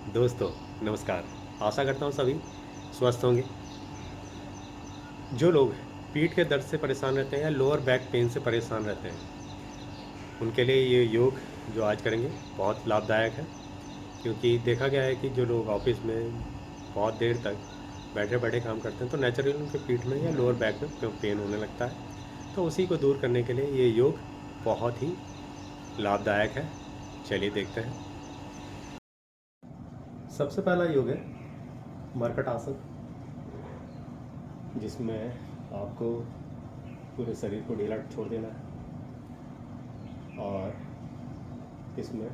दोस्तों नमस्कार। आशा करता हूँ सभी स्वस्थ होंगे। जो लोग पीठ के दर्द से परेशान रहते हैं या लोअर बैक पेन से परेशान रहते हैं, उनके लिए ये योग जो आज करेंगे बहुत लाभदायक है। क्योंकि देखा गया है कि जो लोग ऑफिस में बहुत देर तक बैठे-बैठे काम करते हैं तो नेचुरली उनके पीठ में या लोअर बैक में पेन होने लगता है। तो उसी को दूर करने के लिए ये योग बहुत ही लाभदायक है। चलिए देखते हैं। सबसे पहला योग है मरकट आसन, जिसमें आपको पूरे शरीर को ढीला छोड़ देना है और इसमें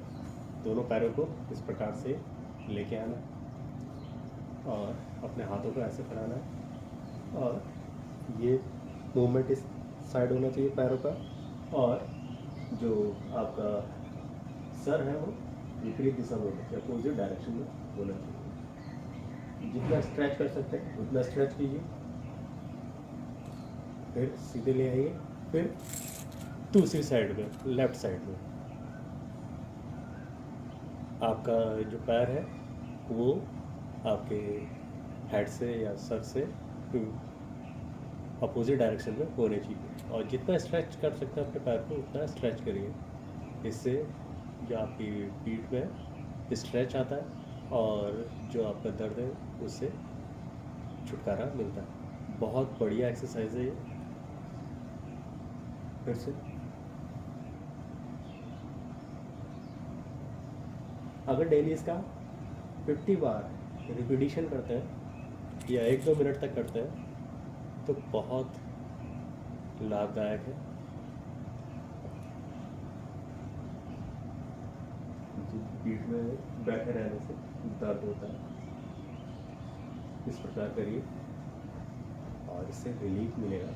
दोनों पैरों को इस प्रकार से लेके आना है और अपने हाथों को ऐसे फैलाना है और ये मूवमेंट इस साइड होना चाहिए पैरों का और जो आपका सर है वो विपरीत दिशा में होना चाहिए, अपोजिट डायरेक्शन में होना चाहिए। जितना स्ट्रेच कर सकते हैं उतना स्ट्रेच कीजिए, फिर सीधे ले आइए, फिर दूसरी साइड में लेफ्ट साइड में आपका जो पैर है वो आपके हेड से या सर से अपोजिट डायरेक्शन में होने चाहिए और जितना स्ट्रेच कर सकते हैं अपने पैर को उतना स्ट्रेच करिए। इससे जो आपकी पीठ में स्ट्रेच आता है और जो आपका दर्द है उससे छुटकारा मिलता है। बहुत बढ़िया एक्सरसाइज है ये। फिर से अगर डेली इसका 50 बार रिपीटिशन करते हैं या 1-2 मिनट तक करते हैं तो बहुत लाभदायक है। पीठ में बैठे रहने से दर्द होता है, इस प्रकार करिए और इससे रिलीफ मिलेगा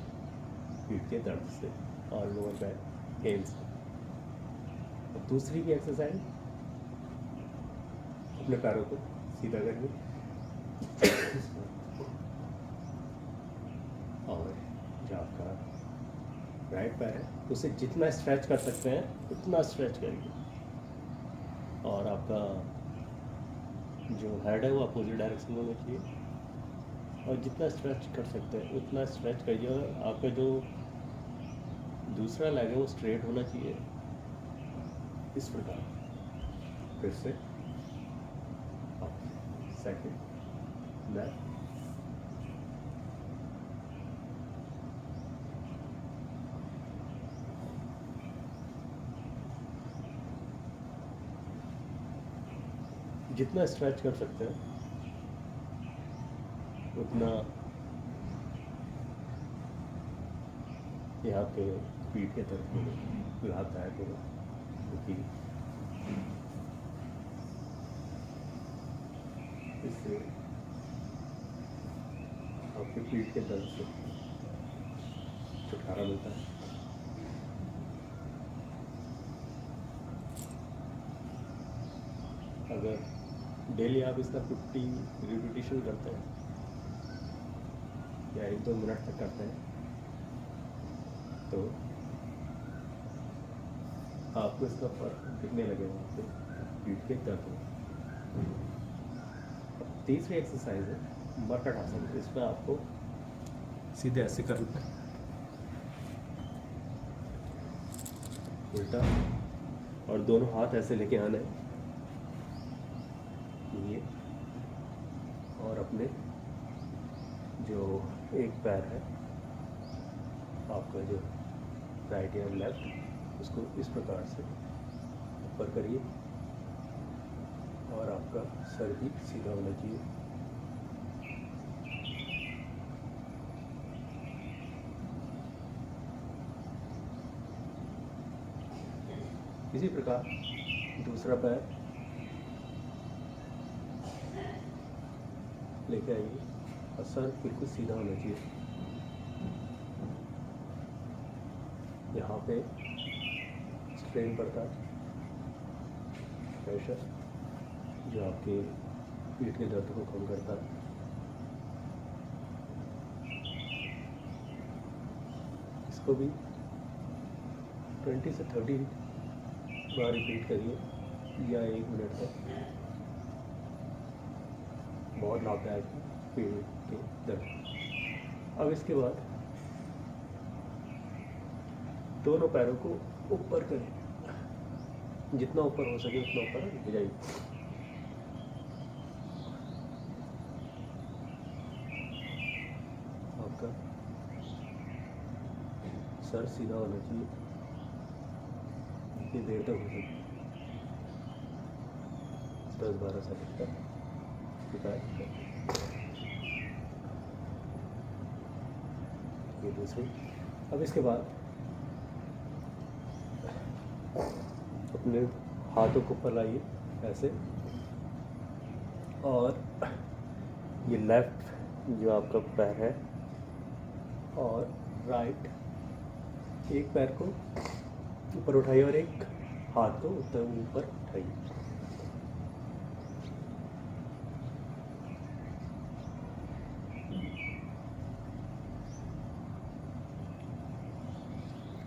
पीठ के दर्द से और लोअर बैक पेन से। और दूसरी की एक्सरसाइज, अपने पैरों को सीधा करिए और जो आपका राइट पैर है उसे जितना स्ट्रेच कर सकते हैं उतना स्ट्रेच करिए और आपका जो हेड है वो अपोजिट डायरेक्शन में होना चाहिए और जितना स्ट्रेच कर सकते हैं उतना स्ट्रेच करिए और आपका जो दूसरा लेग है वो स्ट्रेट होना चाहिए, इस प्रकार। फिर से सेकंड लेफ्ट जितना स्ट्रेच कर सकते हैं उतना यहाँ पे पीठ के दर्द को लाभदायक होगा। क्योंकि इससे आपके पीठ के दर्द से छुटकारा मिलता है। अगर डेली आप इसका 50 रिपीटिशन करते हैं या 1-2 मिनट तक करते हैं तो आपको इसका फर्क दिखने लगेगा आपके पीठ के दर्द में। तीसरी एक्सरसाइज है मरकट आसन। इसमें आपको सीधे ऐसे करना है, उल्टा, और दोनों हाथ ऐसे लेके आना है ये, और अपने जो एक पैर है आपका जो राइट या लेफ्ट उसको इस प्रकार से ऊपर करिए और आपका सर भी सीधा होना चाहिए। इसी प्रकार दूसरा पैर लेके आइए और सर बिल्कुल सीधा होना चाहिए। यहाँ पे स्ट्रेन पड़ता है, प्रेशर जो आपके पीठ के दर्द को कम करता है। इसको भी 20 से 30 बार रिपीट करिए या 1 मिनट तक। बहुत लाभदायक है पीठ के दर्द। अब इसके बाद दोनों पैरों को ऊपर करें, जितना ऊपर हो सके उतना ऊपर ले जाइए। आपका सर सीधा होना चाहिए, जितनी देर तक हो सके 10-12 सेकंड तक ये दूसरी। अब इसके बाद अपने हाथों को ऊपर लाइए ऐसे, और ये लेफ्ट जो आपका पैर है और राइट, एक पैर को ऊपर उठाइए और एक हाथ को ऊपर उठाइए।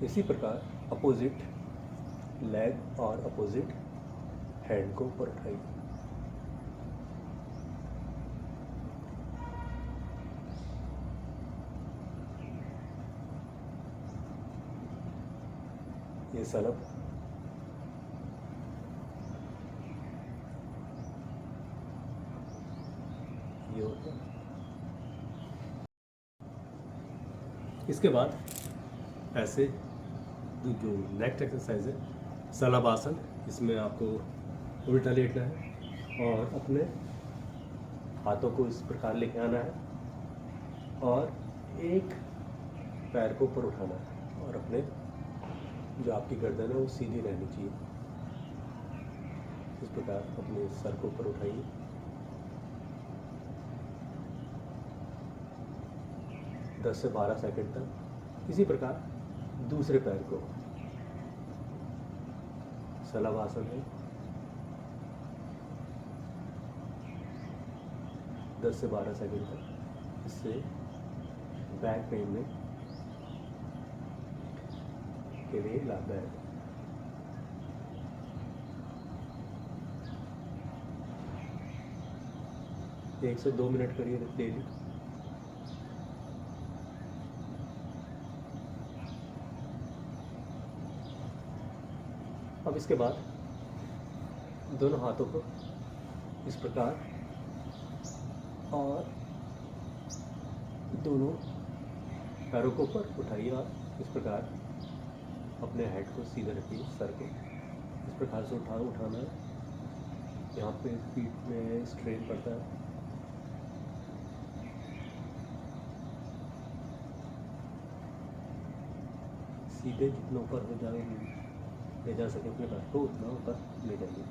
इसी प्रकार अपोजिट लेग और अपोजिट हैंड को ऊपर उठाइए। ये सलब ये होता है। इसके बाद ऐसे जो नेक्स्ट एक्सरसाइज है सलब आसन, इसमें आपको उल्टा लेटना है और अपने हाथों को इस प्रकार लेके आना है और एक पैर को ऊपर उठाना है और अपने जो आपकी गर्दन है वो सीधी रहनी चाहिए। इस प्रकार अपने सर को ऊपर उठाइए, दस से 12 सेकंड तक। इसी प्रकार दूसरे पैर को सलब आसन है, 10 से 12 सेकंड तक। इससे बैक पेन में के लिए लाभदायक है। 1 से 2 मिनट करिए डेली। अब इसके बाद दोनों हाथों को इस प्रकार और दोनों पैरों को ऊपर उठाइए और इस प्रकार अपने हेड को सीधा रखिए, सर को इस प्रकार से उठाना है। यहाँ पे पीठ में स्ट्रेन पड़ता है। सीधे जितना ऊपर हो जाए ले जा सके अपने पैर को उतना ऊपर ले जाइए।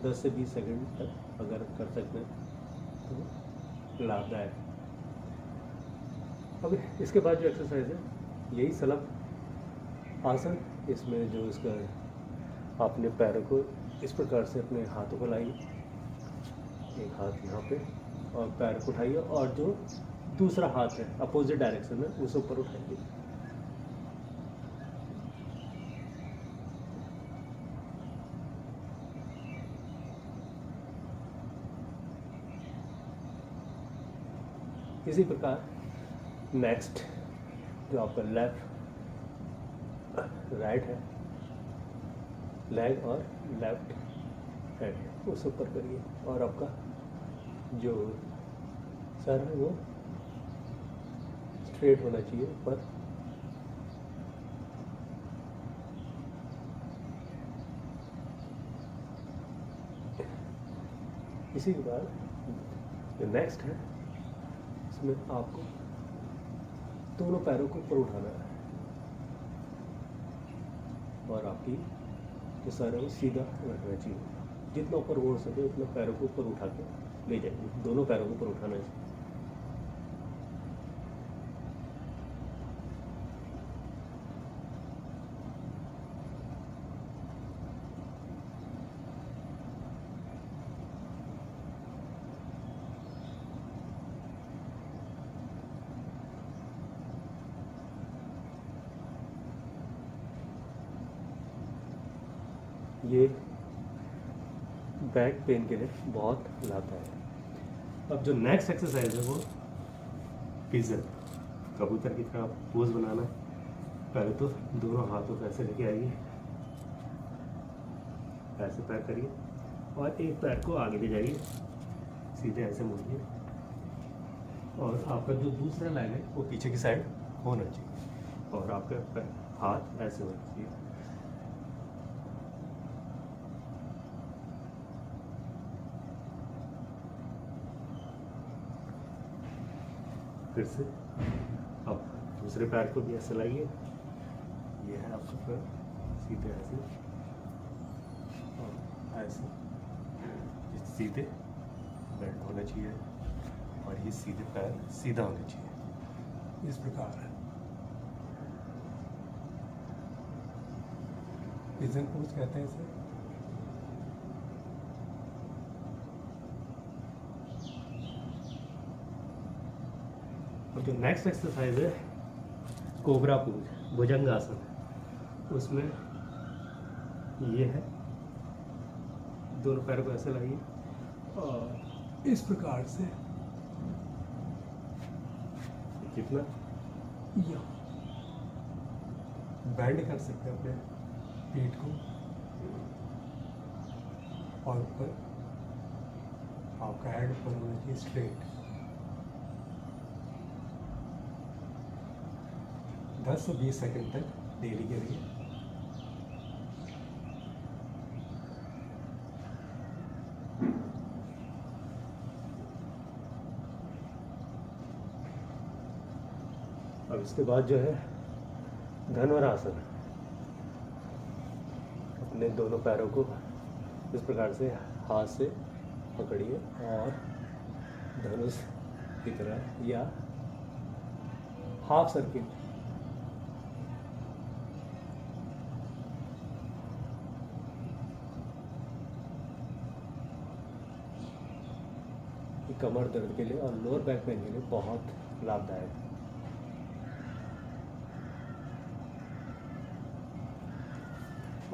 10 से 20 सेकंड तक अगर कर सकते हैं तो लाभदायक। अब इसके बाद जो एक्सरसाइज है यही सलब आसन। इसमें जो इसका अपने पैरों को इस प्रकार से अपने हाथों को लाइए, एक हाथ यहाँ पे और पैर को उठाइए और जो दूसरा हाथ है अपोजिट डायरेक्शन में उसे ऊपर उठाइए। इसी प्रकार नेक्स्ट जो आपका लेफ्ट राइट है, लेग और लेफ्ट हैंड उस ऊपर करिए और आपका जो सर है वो स्ट्रेट होना चाहिए ऊपर। इसी के बाद जो नेक्स्ट है इसमें आपको दोनों पैरों को ऊपर उठाना है और आपकी जो सर है वो सीधा रखना चाहिए। जितना ऊपर हो सके उतना पैरों को ऊपर उठा के ले जाइए, दोनों पैरों को ऊपर उठाना है। ये बैक पेन के लिए बहुत लाभदायक है। अब जो नेक्स्ट एक्सरसाइज है वो पिजन, कबूतर की तरह पोज बनाना है। पहले तो दोनों हाथों को ऐसे लेके आइए, ऐसे पैर करिए और एक पैर को आगे ले जाइए, सीधे ऐसे मुड़िए और आपका जो दूसरा लेग है वो पीछे की साइड होना चाहिए और आपका हाथ ऐसे होना चाहिए। फिर से अब दूसरे पैर को भी ऐसे लाइए, ये है आपका पैर, सीधे ऐसे और ऐसे, सीधे बेंड होना चाहिए और ये सीधे पैर सीधा होना चाहिए, इस प्रकार है। पिजन पोज कहते हैं इसे। और जो नेक्स्ट एक्सरसाइज है कोबरा पोज, भुजंगासन, उसमें ये है, दोनों पैरों को ऐसे लाइए और इस प्रकार से कितना या बैंड कर सकते हैं अपने पीठ को और ऊपर आपका हेड ऊपर होना चाहिए स्ट्रेट। 10 से 20 सेकंड तक डेली के लिए। अब इसके बाद जो है धनुरासन, अपने दोनों पैरों को इस प्रकार से हाथ से पकड़िए और धनुष की तरह या हाफ सर्किल कमर दर्द के लिए और लोअर बैक पेन के लिए बहुत लाभदायक है।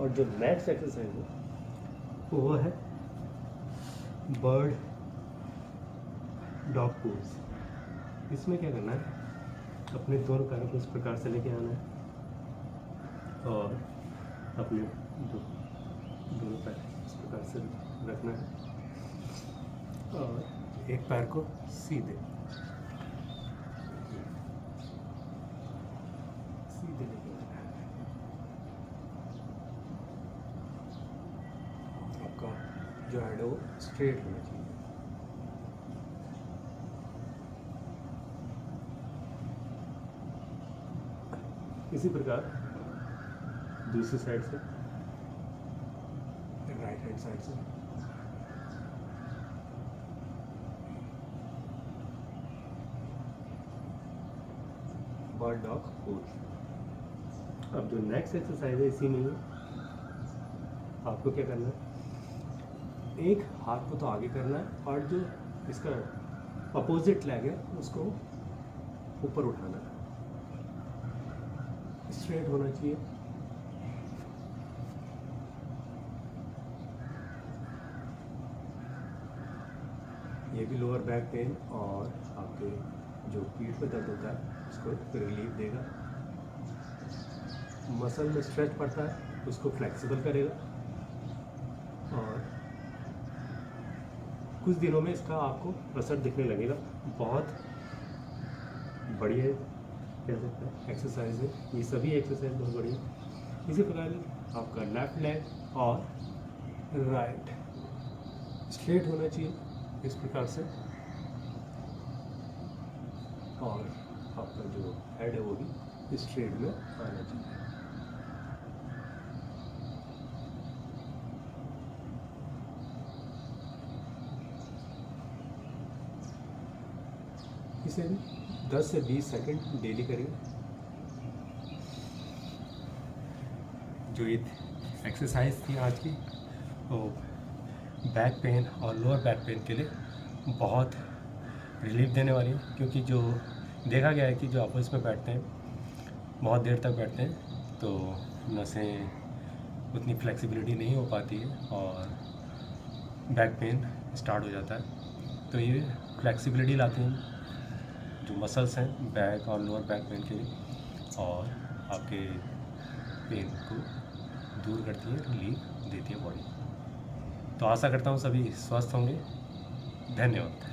और जो नेक्स्ट एक्सरसाइज है वो है बर्ड डॉग पोज। इसमें क्या करना है, अपने दोनों पैरों को इस प्रकार से लेके आना है और अपने दोनों पैर इस प्रकार से रखना है और एक पैर को सीधे लेके आना है। आपका जो हेड है वो स्ट्रेट होना चाहिए। इसी प्रकार दूसरी साइड से, राइट हैंड साइड से बर्ड डॉग पोज। अब जो नेक्स्ट एक्सरसाइज है इसी में ही आपको क्या करना है, एक हाथ को तो आगे करना है और जो इसका अपोजिट लेग है उसको ऊपर उठाना है, स्ट्रेट होना चाहिए। ये भी लोअर बैक पेन और आपके जो पीठ में दर्द होता है उसको रिलीफ देगा। मसल में स्ट्रेच पड़ता है उसको फ्लेक्सिबल करेगा और कुछ दिनों में इसका आपको असर दिखने लगेगा। बहुत बढ़िया कह सकते हैं एक्सरसाइज है, ये सभी एक्सरसाइज बहुत बढ़िया। इसी प्रकार आपका लेफ्ट लेग और राइट स्ट्रेट होना चाहिए इस प्रकार से और आपका जो हेड है वो भी स्ट्रेट में आना चाहिए। इसे भी 10 से 20 सेकंड डेली करिए। जो ये एक्सरसाइज थी आज की वो बैक पेन और लोअर बैक पेन के लिए बहुत रिलीफ देने वाली है, क्योंकि जो देखा गया है कि जो आपस में बैठते हैं बहुत देर तक बैठते हैं तो नसें उतनी फ्लेक्सिबिलिटी नहीं हो पाती है और बैक पेन स्टार्ट हो जाता है। तो ये फ्लेक्सिबिलिटी लाते हैं जो मसल्स हैं बैक और लोअर बैक पेन के लिए, और आपके पेन को दूर करती है, रिलीफ देती है बॉडी। तो आशा करता हूँ सभी स्वस्थ होंगे। धन्यवाद।